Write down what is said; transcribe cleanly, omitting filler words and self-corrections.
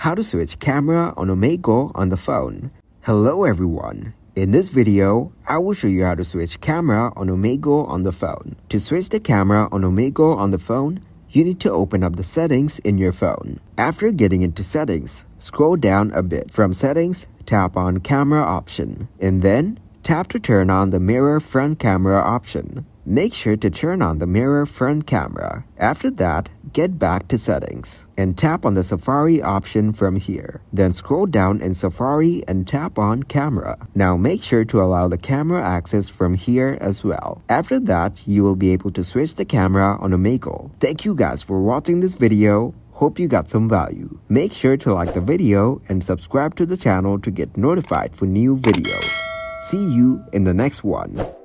how to switch camera on Omegle on the phone. Hello everyone. In this video, I will show you how to switch camera on Omegle on the phone. To switch the camera on Omegle on the phone, you need to open up the settings in your phone. After getting into settings, scroll down a bit. From settings, tap on camera option and then tap to turn on the mirror front camera option. Make sure to turn on the mirror front camera. After that, get back to settings and tap on the Safari option from here. Then scroll down in Safari and tap on camera. Now make sure to allow the camera access from here as well. After that, you will be able to switch the camera on Omegle. Thank you guys for watching this video. Hope you got some value. Make sure to like the video and subscribe to the channel to get notified for new videos. See you in the next one.